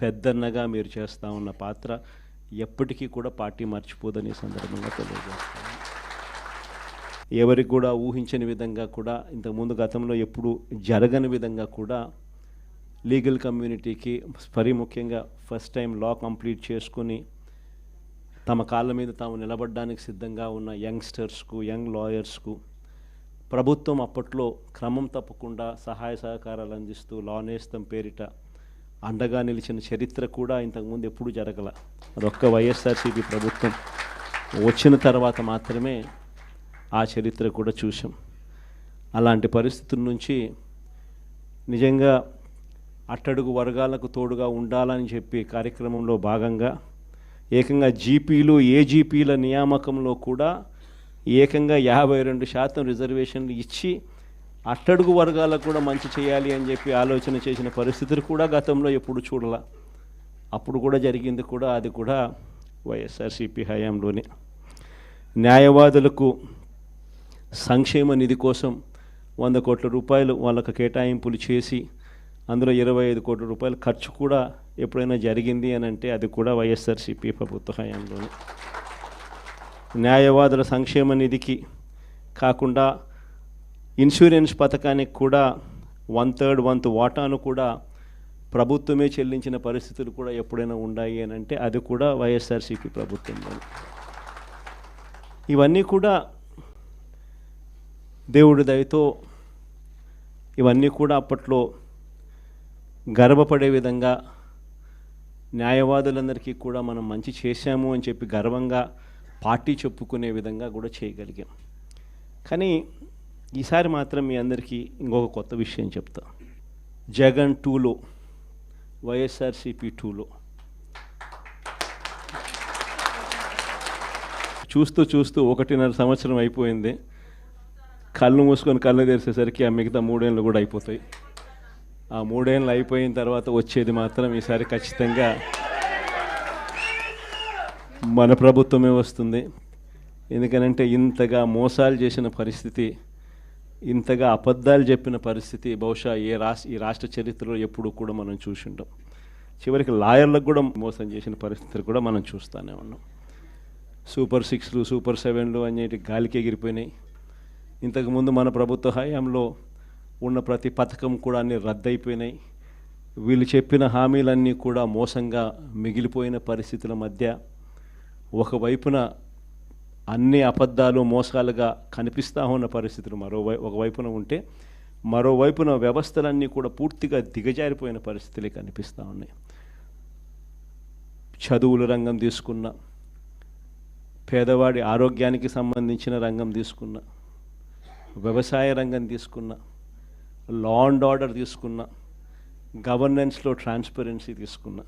పెద్దన్నగా మీరు చేస్తూ ఉన్న పాత్ర ఎప్పటికీ కూడా పార్టీ మర్చిపోదని సందర్భంగా తెలియజేస్తాను. ఎవరికి కూడా ఊహించని విధంగా కూడా ఇంతకుముందు గతంలో ఎప్పుడు జరగని విధంగా కూడా లీగల్ కమ్యూనిటీకి మరీ ముఖ్యంగా ఫస్ట్ టైం లా కంప్లీట్ చేసుకుని తమ కాళ్ళ మీద తాము నిలబడడానికి సిద్ధంగా ఉన్న యంగ్స్టర్స్కు, యంగ్ లాయర్స్కు ప్రభుత్వం అప్పట్లో క్రమం తప్పకుండా సహాయ సహకారాలు అందిస్తూ లా నేస్తం పేరిట అండగా నిలిచిన చరిత్ర కూడా ఇంతకుముందు ఎప్పుడూ జరగల. అదొక్క వైఎస్ఆర్సీపీ ప్రభుత్వం వచ్చిన తర్వాత మాత్రమే ఆ చరిత్ర కూడా చూసాం. అలాంటి పరిస్థితుల నుంచి నిజంగా అట్టడుగు వర్గాలకు తోడుగా ఉండాలని చెప్పి కార్యక్రమంలో భాగంగా ఏకంగా జీపీలు, ఏజీపీల నియామకంలో కూడా ఏకంగా 52% రిజర్వేషన్లు ఇచ్చి అట్టడుగు వర్గాలకు కూడా మంచి చేయాలి అని చెప్పి ఆలోచన చేసిన పరిస్థితులు కూడా గతంలో ఎప్పుడు చూడాల. అప్పుడు కూడా జరిగింది కూడా, అది కూడా వైఎస్ఆర్సీపీ హయాంలోనే. న్యాయవాదులకు సంక్షేమ నిధి కోసం 100 కోట్ల రూపాయలు వాళ్ళకు కేటాయింపులు చేసి అందులో 25 కోట్ల రూపాయలు ఖర్చు కూడా ఎప్పుడైనా జరిగింది అని అంటే అది కూడా వైఎస్ఆర్సీపీ ప్రభుత్వ హయాంలోనే. న్యాయవాదుల సంక్షేమ నిధికి కాకుండా ఇన్సూరెన్స్ పథకానికి కూడా 1/3 వంతు వాటాను కూడా ప్రభుత్వమే చెల్లించిన పరిస్థితులు కూడా ఎప్పుడైనా ఉన్నాయి అని అంటే అది కూడా వైఎస్ఆర్సీపీ ప్రభుత్వంలో. ఇవన్నీ కూడా దేవుడి దయతో ఇవన్నీ కూడా అప్పట్లో గర్వపడే విధంగా న్యాయవాదులందరికీ కూడా మనం మంచి చేశాము అని చెప్పి గర్వంగా పార్టీ చెప్పుకునే విధంగా కూడా చేయగలిగాం. కానీ ఈసారి మాత్రం మీ అందరికీ ఇంకొక కొత్త విషయం చెప్తా. జగన్ 2లో, వైఎస్ఆర్సీపీ 2లో చూస్తూ 1.5 సంవత్సరం అయిపోయింది. కళ్ళు మూసుకొని కళ్ళు తెరిచేసరికి ఆ మిగతా 3 ఏళ్ళు కూడా అయిపోతాయి. ఆ 3 ఏళ్ళు అయిపోయిన తర్వాత వచ్చేది మాత్రం ఈసారి ఖచ్చితంగా మన ప్రభుత్వమే వస్తుంది. ఎందుకనంటే ఇంతగా మోసాలు చేసిన పరిస్థితి, ఇంతగా అబద్ధాలు చెప్పిన పరిస్థితి బహుశా ఈ రాష్ట్ర చరిత్రలో ఎప్పుడూ కూడా మనం చూసి ఉంటాం. చివరికి లాయర్లకు కూడా మోసం చేసిన పరిస్థితులు కూడా మనం చూస్తూనే ఉన్నాం. సూపర్ 6లు, సూపర్ 7లు అనేటి గాలికి ఎగిరిపోయినాయి. ఇంతకుముందు మన ప్రభుత్వ హయాంలో ఉన్న ప్రతి పథకం కూడా అన్నీ రద్దయిపోయినాయి. వీళ్ళు చెప్పిన హామీలన్నీ కూడా మోసంగా మిగిలిపోయిన పరిస్థితుల మధ్య ఒకవైపున అన్ని అబద్ధాలు, మోసాలుగా కనిపిస్తూ ఉన్న పరిస్థితులు ఒకవైపున ఉంటే, మరోవైపున వ్యవస్థలన్నీ కూడా పూర్తిగా దిగజారిపోయిన పరిస్థితులే కనిపిస్తూ ఉన్నాయి. చదువుల రంగం తీసుకున్న, పేదవాడి ఆరోగ్యానికి సంబంధించిన రంగం తీసుకున్న, వ్యవసాయ రంగం తీసుకున్న, లా అండ్ ఆర్డర్ తీసుకున్న, గవర్నెన్స్లో ట్రాన్స్పరెన్సీ తీసుకున్న,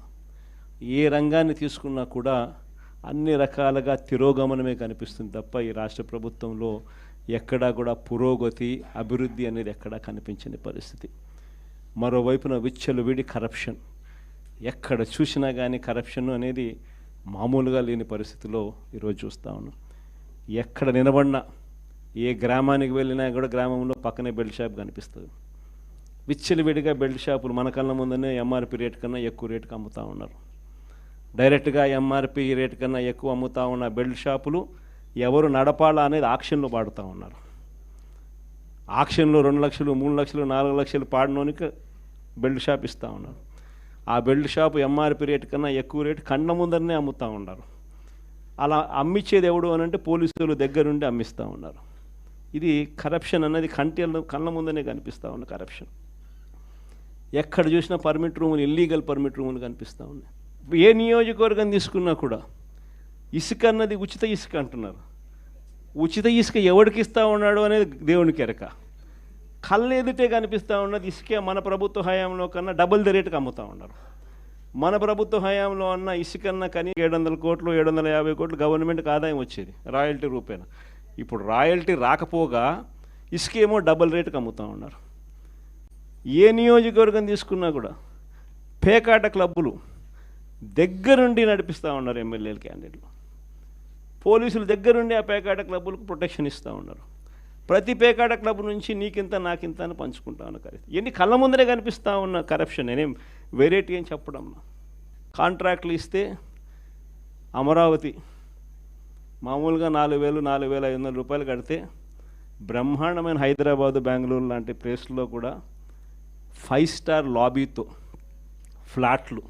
ఏ రంగాన్ని తీసుకున్నా కూడా అన్ని రకాలుగా తిరోగమనమే కనిపిస్తుంది తప్ప ఈ రాష్ట్ర ప్రభుత్వంలో ఎక్కడా కూడా పురోగతి, అభివృద్ధి అనేది ఎక్కడా కనిపించని పరిస్థితి. మరోవైపున విచ్చలవిడి కరప్షన్, ఎక్కడ చూసినా కానీ కరప్షన్ అనేది మామూలుగా లేని పరిస్థితిలో ఈరోజు చూస్తూ ఉన్నాం. ఎక్కడ నిలబడినా, ఏ గ్రామానికి వెళ్ళినా కూడా గ్రామంలో పక్కనే బెల్ట్ షాప్ కనిపిస్తుంది. విచ్చలవిడిగా బెల్ట్ షాపులు మన కళ్ళ ముందనే ఎంఆర్పి రేట్ కన్నా ఎక్కువ రేటుకి అమ్ముతూ ఉన్నారు. డైరెక్ట్గా ఎంఆర్పి రేట్ కన్నా ఎక్కువ అమ్ముతూ ఉన్న బెల్ట్ షాపులు ఎవరు నడపాలా అనేది ఆక్షన్లో పాడుతూ ఉన్నారు. ఆక్షన్లో 2 లక్షలు, 3 లక్షలు, 4 లక్షలు పాడినోనికి బెల్ట్ షాప్ ఇస్తూ ఉన్నారు. ఆ బెల్ట్ షాపు ఎంఆర్పి రేట్ కన్నా ఎక్కువ రేటు కళ్ళ ముందరనే అమ్ముతూ ఉన్నారు. అలా అమ్మిచ్చేది ఎవడు అని అంటే పోలీసులు దగ్గరుండి అమ్మిస్తూ ఉన్నారు. ఇది కరప్షన్ అన్నది కళ్ళ ముందనే కనిపిస్తూ ఉన్న కరప్షన్. ఎక్కడ చూసినా పర్మిట్ రూములు, ఇల్లీగల్ పర్మిట్ రూములు కనిపిస్తూ ఉన్నాయి. ఏ నియోజకవర్గం తీసుకున్నా కూడా ఇసుక అన్నది ఉచిత ఇసుక అంటున్నారు. ఉచిత ఇసుక ఎవరికి ఇస్తూ ఉన్నాడు అనేది దేవునికి ఎరక. కళ్ళు ఎదుటే కనిపిస్తూ ఉన్నది ఇసుకే మన ప్రభుత్వ హయాంలో కన్నా డబుల్ ద రేటుకి అమ్ముతూ ఉన్నారు. మన ప్రభుత్వ హయాంలో అన్న ఇసుకన్నా కానీ 700 కోట్లు, 750 కోట్లు గవర్నమెంట్కి ఆదాయం వచ్చేది రాయల్టీ రూపేణ. ఇప్పుడు రాయల్టీ రాకపోగా ఇసుకేమో డబుల్ రేటుకి అమ్ముతూ ఉన్నారు. ఏ నియోజకవర్గం తీసుకున్నా కూడా పేకాట క్లబ్బులు దగ్గరుండి నడిపిస్తూ ఉన్నారు ఎమ్మెల్యేల క్యాండిడేట్లు. పోలీసులు దగ్గరుండి ఆ పేకాట క్లబ్బులకు ప్రొటెక్షన్ ఇస్తూ ఉన్నారు. ప్రతి పేకాట క్లబ్ నుంచి నీకింత నాకింత అని పంచుకుంటా ఉన్న కరెక్ట్. ఎన్ని కళ్ళ ముందరే కనిపిస్తూ ఉన్న కరప్షన్. నేనేం వెరైటీ అని చెప్పడం. కాంట్రాక్ట్లు ఇస్తే అమరావతి మామూలుగా 4,000 4,500 రూపాయలు కడితే బ్రహ్మాండమైన హైదరాబాదు బెంగళూరు లాంటి ప్లేస్లో కూడా 5 స్టార్ లాబీతో ఫ్లాట్లు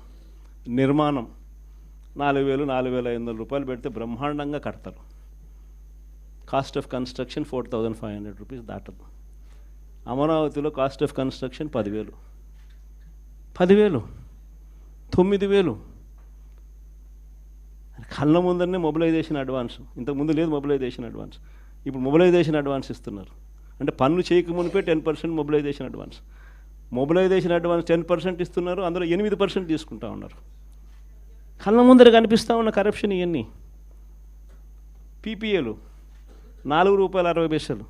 నిర్మాణం 4,000 4,500 రూపాయలు పెడితే బ్రహ్మాండంగా కడతారు. కాస్ట్ ఆఫ్ కన్స్ట్రక్షన్ 4,500 రూపీస్ దాటదు. అమరావతిలో కాస్ట్ ఆఫ్ కన్స్ట్రక్షన్ 10,000 9,000 కళ్ళ ముందరనే మొబిలైజేషన్ అడ్వాన్స్. ఇంతకుముందు లేదు మొబిలైజేషన్ అడ్వాన్స్, ఇప్పుడు మొబిలైజేషన్ అడ్వాన్స్ ఇస్తున్నారు. అంటే పనులు చేయకమునిపే 10% మొబిలైజేషన్ అడ్వాన్స్. మొబిలైజేషన్ అడ్వాన్స్ 10% ఇస్తున్నారు, అందులో 8% తీసుకుంటా ఉన్నారు. కళ్ళ ముందర కనిపిస్తూ ఉన్న కరప్షన్ ఇవన్నీ. పీపీఏలు ₹4.60.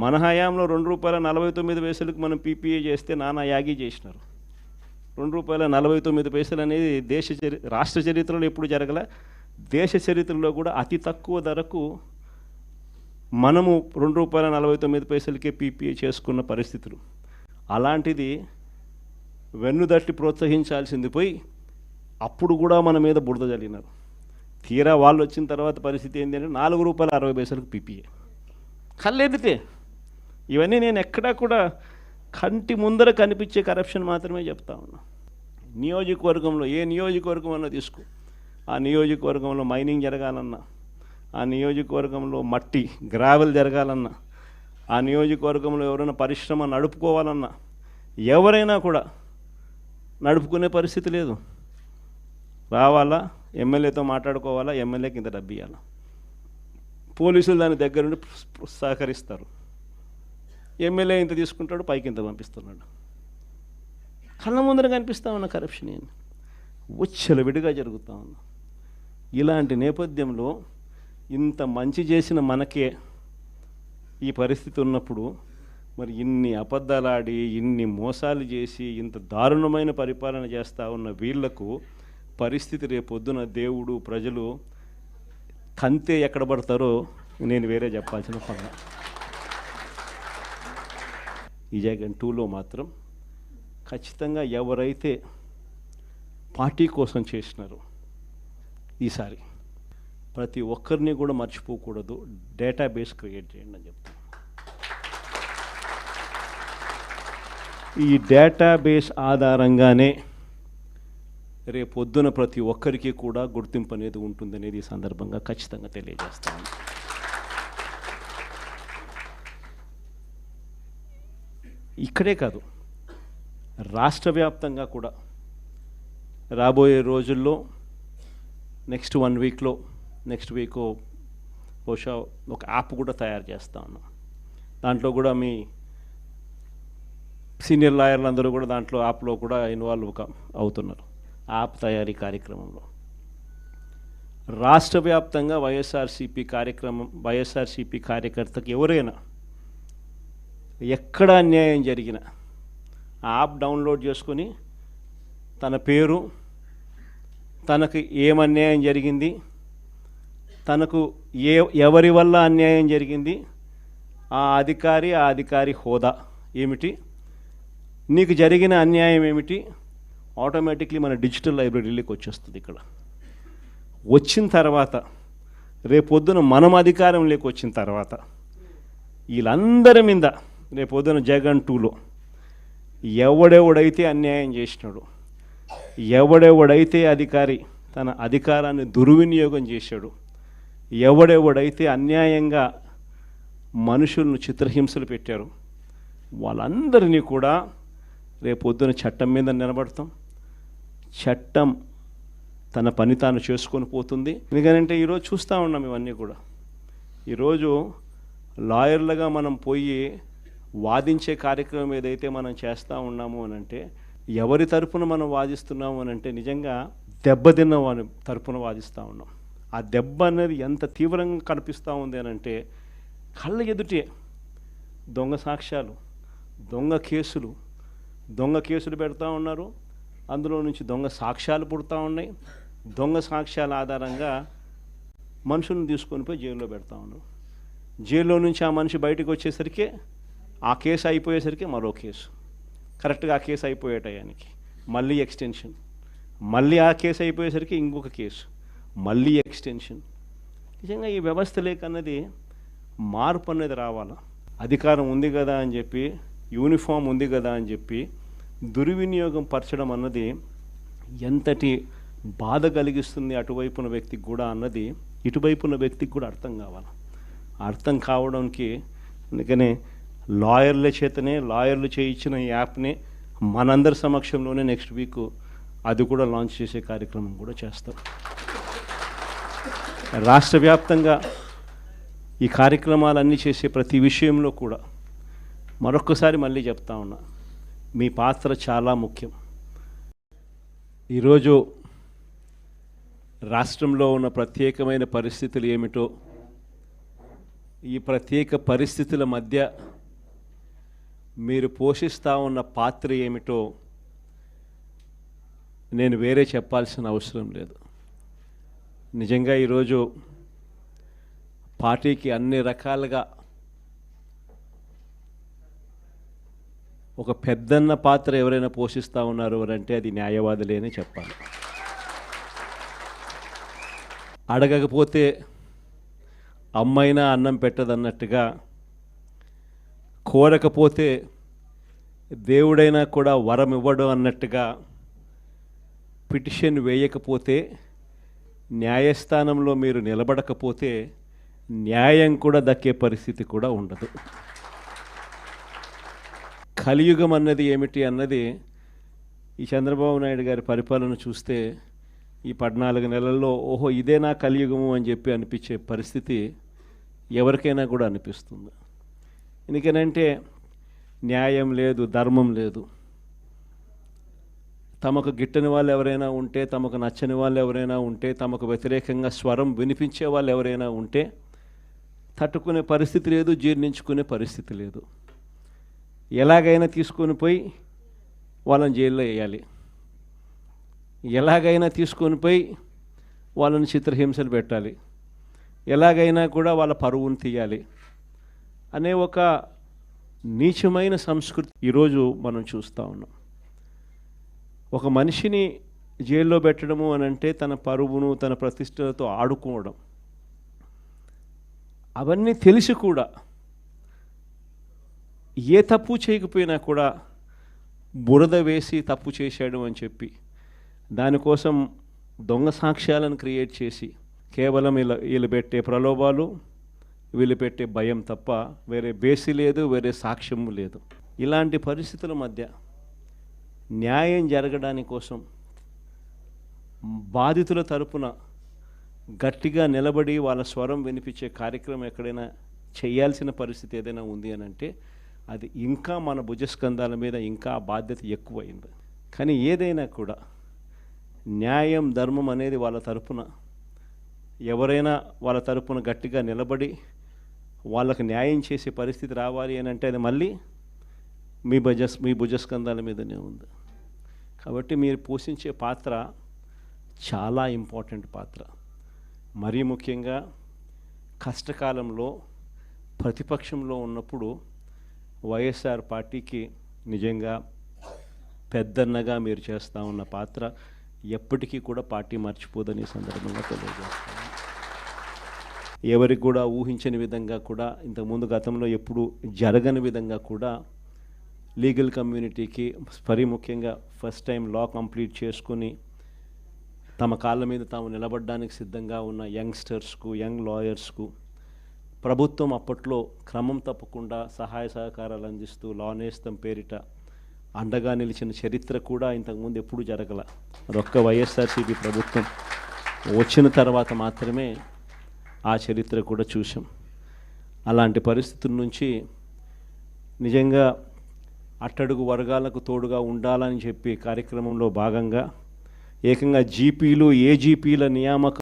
మన హయాంలో ₹2.49 మనం పీపీఏ చేస్తే నానా యాగి చేసినారు. ₹2.49 అనేది రాష్ట్ర చరిత్రలో ఎప్పుడు జరగలే. దేశ చరిత్రలో కూడా అతి తక్కువ ధరకు మనము ₹2.49కే పీపీఏ చేసుకున్న పరిస్థితులు. అలాంటిది వెన్నుదట్టి ప్రోత్సహించాల్సింది పోయి అప్పుడు కూడా మన మీద బురద జల్లినారు. తీరా వాళ్ళు వచ్చిన తర్వాత పరిస్థితి ఏంటి అంటే ₹4.60 పీపీఏ కళ్ళెదితే. ఇవన్నీ నేను ఎక్కడా కూడా కంటి ముందర కనిపించే కరప్షన్ మాత్రమే చెప్తా ఉన్నా. నియోజకవర్గంలో ఏ నియోజకవర్గం అన్నా తీసుకో, ఆ నియోజకవర్గంలో మైనింగ్ జరగాలన్నా, ఆ నియోజకవర్గంలో మట్టి గ్రావెల్ జరగాలన్నా, ఆ నియోజకవర్గంలో ఎవరైనా పరిశ్రమ నడుపుకోవాలన్నా ఎవరైనా కూడా నడుపుకునే పరిస్థితి లేదు. రావాలా, ఎమ్మెల్యేతో మాట్లాడుకోవాలా, ఎమ్మెల్యేకి ఇంత డబ్బు ఇవ్వాలా, పోలీసులు దాని దగ్గర నుండి సహకరిస్తారు. ఎమ్మెల్యే ఇంత తీసుకుంటాడు, పైకి ఇంత పంపిస్తున్నాడు. కళ్ళ ముందర కనిపిస్తూ ఉన్న కరప్షన్ ఏంటి విడిగా జరుగుతూ ఉంది. ఇలాంటి నేపథ్యంలో ఇంత మంచి చేసిన మనకే ఈ పరిస్థితి ఉన్నప్పుడు మరి ఇన్ని అబద్ధాలాడి ఇన్ని మోసాలు చేసి ఇంత దారుణమైన పరిపాలన చేస్తూ ఉన్న వీళ్లకు పరిస్థితి రేపొద్దున దేవుడు ప్రజలు కంతే ఎక్కడ పడతారో నేను వేరే చెప్పాల్సిన పని. ఈ జగన్ 2లో మాత్రం ఖచ్చితంగా ఎవరైతే పార్టీ కోసం చేసినారో ఈసారి ప్రతి ఒక్కరిని కూడా మర్చిపోకూడదు, డేటాబేస్ క్రియేట్ చేయండి అని చెప్తాను. ఈ డేటాబేస్ ఆధారంగానే రేపొద్దున ప్రతి ఒక్కరికి కూడా గుర్తింపు అనేది ఉంటుందనేది ఈ సందర్భంగా ఖచ్చితంగా తెలియజేస్తాను. ఇక్కడే కాదు, రాష్ట్ర వ్యాప్తంగా కూడా రాబోయే రోజుల్లో నెక్స్ట్ 1 వీక్లో నెక్స్ట్ వీక్ బహుశా ఒక యాప్ కూడా తయారు చేస్తా ఉన్నాం. దాంట్లో కూడా మీ సీనియర్ లాయర్లు అందరూ కూడా దాంట్లో యాప్లో కూడా ఇన్వాల్వ్ అవుతున్నారు. యాప్ తయారీ కార్యక్రమంలో రాష్ట్ర వ్యాప్తంగా వైఎస్ఆర్సీపీ కార్యకర్తకి ఎవరైనా ఎక్కడ అన్యాయం జరిగినా ఆ యాప్ డౌన్లోడ్ చేసుకొని తన పేరు, తనకు ఏమన్యాయం జరిగింది, తనకు ఎవరి వల్ల అన్యాయం జరిగింది, ఆ అధికారి హోదా ఏమిటి, నీకు జరిగిన అన్యాయం ఏమిటి, ఆటోమేటిక్లీ మన డిజిటల్ లైబ్రరీలోకి వచ్చేస్తుంది. ఇక్కడ వచ్చిన తర్వాత రేపొద్దున మనం అధికారంలోకి వచ్చిన తర్వాత వీళ్ళందరి మీద రేపొద్దున జగన్ 2లో ఎవడెవడైతే అన్యాయం చేసినాడు, ఎవడెవడైతే అధికారి తన అధికారాన్ని దుర్వినియోగం చేశాడు, ఎవడెవడైతే అన్యాయంగా మనుషులను చిత్రహింసలు పెట్టారు, వాళ్ళందరినీ కూడా రేపొద్దున చట్టం మీద నిలబడతాం. చట్టం తన పని తాను చేసుకొని పోతుంది. ఎందుకంటే ఈరోజు చూస్తూ ఉన్నాం ఇవన్నీ కూడా. ఈరోజు లాయర్లుగా మనం పోయి వాదించే కార్యక్రమం ఏదైతే మనం చేస్తూ ఉన్నాము అని అంటే, ఎవరి తరపున మనం వాదిస్తున్నాము అని అంటే నిజంగా దెబ్బతిన్న వాని తరపున వాదిస్తూ ఉన్నాం. ఆ దెబ్బ అనేది ఎంత తీవ్రంగా కనిపిస్తూ ఉంది అని అంటే, కళ్ళ ఎదుటే దొంగ సాక్ష్యాలు, దొంగ కేసులు పెడతా ఉన్నారు. అందులో నుంచి దొంగ సాక్ష్యాలు పుడతా ఉన్నాయి. దొంగ సాక్ష్యాల ఆధారంగా మనుషులను తీసుకొని పోయి జైల్లో పెడతా ఉన్నారు. జైల్లో నుంచి ఆ మనిషి బయటకు వచ్చేసరికి ఆ కేసు అయిపోయేసరికి మరో కేసు, కరెక్ట్గా ఆ కేసు అయిపోయే టయానికి మళ్ళీ ఎక్స్టెన్షన్, మళ్ళీ ఆ కేసు అయిపోయేసరికి ఇంకొక కేసు, మళ్ళీ ఎక్స్టెన్షన్. నిజంగా ఈ వ్యవస్థ లేకన్నది మార్పు అనేది రావాలా. అధికారం ఉంది కదా అని చెప్పి, యూనిఫామ్ ఉంది కదా అని చెప్పి దుర్వినియోగం పరచడం అన్నది ఎంతటి బాధ కలిగిస్తుంది అటువైపున వ్యక్తికి కూడా అన్నది ఇటువైపున వ్యక్తికి కూడా అర్థం కావాలి. అర్థం కావడానికి అందుకనే లాయర్లు చేయించిన ఈ యాప్ని మనందరి సమక్షంలోనే నెక్స్ట్ వీక్ అది కూడా లాంచ్ చేసే కార్యక్రమం కూడా చేస్తాం. రాష్ట్ర వ్యాప్తంగా ఈ కార్యక్రమాలన్నీ చేసే ప్రతి విషయంలో కూడా మరొక్కసారి మళ్ళీ చెప్తా ఉన్నా, మీ పాత్ర చాలా ముఖ్యం. ఈరోజు రాష్ట్రంలో ఉన్న ప్రత్యేకమైన పరిస్థితులు ఏమిటో, ఈ ప్రత్యేక పరిస్థితుల మధ్య మీరు పోషిస్తూ ఉన్న పాత్ర ఏమిటో నేను వేరే చెప్పాల్సిన అవసరం లేదు. నిజంగా ఈరోజు పార్టీకి అన్ని రకాలుగా ఒక పెద్దన్న పాత్ర ఎవరైనా పోషిస్తూ ఉన్నారు అంటే అది న్యాయవాదులే అని చెప్పాలి. అడగకపోతే అమ్మైనా అన్నం పెట్టదన్నట్టుగా, కోరకపోతే దేవుడైనా కూడా వరం ఇవ్వడం అన్నట్టుగా, పిటిషన్ వేయకపోతే, న్యాయస్థానంలో మీరు నిలబడకపోతే న్యాయం కూడా దక్కే పరిస్థితి కూడా ఉండదు. కలియుగం అన్నది ఏమిటి అన్నది ఈ చంద్రబాబు నాయుడు గారి పరిపాలన చూస్తే ఈ 14 నెలల్లో ఓహో ఇదేనా కలియుగము అని చెప్పి అనిపించే పరిస్థితి ఎవరికైనా కూడా అనిపిస్తుంది. ఎందుకనంటే న్యాయం లేదు, ధర్మం లేదు. తమకు గిట్టని వాళ్ళు ఎవరైనా ఉంటే, తమకు నచ్చని వాళ్ళు ఎవరైనా ఉంటే, తమకు వ్యతిరేకంగా స్వరం వినిపించే వాళ్ళు ఎవరైనా ఉంటే తట్టుకునే పరిస్థితి లేదు, జీర్ణించుకునే పరిస్థితి లేదు. ఎలాగైనా తీసుకొని పోయి వాళ్ళని జైల్లో వేయాలి, ఎలాగైనా తీసుకొని పోయి వాళ్ళని చిత్రహింసలు పెట్టాలి, ఎలాగైనా కూడా వాళ్ళ పరువును తీయాలి అనే ఒక నీచమైన సంస్కృతి ఈరోజు మనం చూస్తూ ఉన్నాం. ఒక మనిషిని జైల్లో పెట్టడము అని అంటే తన పరువును, తన ప్రతిష్టలతో ఆడుకోవడం. అవన్నీ తెలిసి కూడా ఏ తప్పు చేయకపోయినా కూడా బురద వేసి తప్పు చేశాడు అని చెప్పి దానికోసం దొంగ సాక్ష్యాలను క్రియేట్ చేసి కేవలం వీళ్ళు పెట్టే ప్రలోభాలు, వీళ్ళు పెట్టే భయం తప్ప వేరే బేసి లేదు, వేరే సాక్ష్యము లేదు. ఇలాంటి పరిస్థితుల మధ్య న్యాయం జరగడానికి కోసం బాధితుల తరపున గట్టిగా నిలబడి వాళ్ళ స్వరం వినిపించే కార్యక్రమం ఎక్కడైనా చేయాల్సిన పరిస్థితి ఏదైనా ఉంది అని అంటే అది ఇంకా మన భుజస్కంధాల మీద ఇంకా బాధ్యత ఎక్కువైంది. కానీ ఏదైనా కూడా న్యాయం, ధర్మం అనేది వాళ్ళ తరపున ఎవరైనా వాళ్ళ తరపున గట్టిగా నిలబడి వాళ్ళకు న్యాయం చేసే పరిస్థితి రావాలి అని అంటే అది మళ్ళీ మీ భుజస్కంధాల మీదనే ఉంది. కాబట్టి మీరు పోషించే పాత్ర చాలా ఇంపార్టెంట్ పాత్ర. మరీ ముఖ్యంగా కష్టకాలంలో ప్రతిపక్షంలో ఉన్నప్పుడు వైఎస్ఆర్ పార్టీకి నిజంగా పెద్దన్నగా మీరు చేస్తూ ఉన్న పాత్ర ఎప్పటికీ కూడా పార్టీ మర్చిపోదని సందర్భంగా తెలియజేస్తాను. ఎవరికి కూడా ఊహించని విధంగా కూడా ఇంతకుముందు గతంలో ఎప్పుడు జరగని విధంగా కూడా లీగల్ కమ్యూనిటీకి మరీ ముఖ్యంగా ఫస్ట్ టైం లా కంప్లీట్ చేసుకుని తమ కాళ్ళ మీద తాము నిలబడడానికి సిద్ధంగా ఉన్న యంగ్స్టర్స్కు, యంగ్ లాయర్స్కు ప్రభుత్వం అప్పట్లో క్రమం తప్పకుండా సహాయ సహకారాలు అందిస్తూ లా నేస్తం పేరిట అండగా నిలిచిన చరిత్ర కూడా ఇంతకుముందు ఎప్పుడూ జరగల. మరొక్క వైఎస్ఆర్సీపీ ప్రభుత్వం వచ్చిన తర్వాత మాత్రమే ఆ చరిత్ర కూడా చూసాం. అలాంటి పరిస్థితుల నుంచి నిజంగా అట్టడుగు వర్గాలకు తోడుగా ఉండాలని చెప్పి కార్యక్రమంలో భాగంగా ఏకంగా జీపీలు, ఏజీపీల నియామకం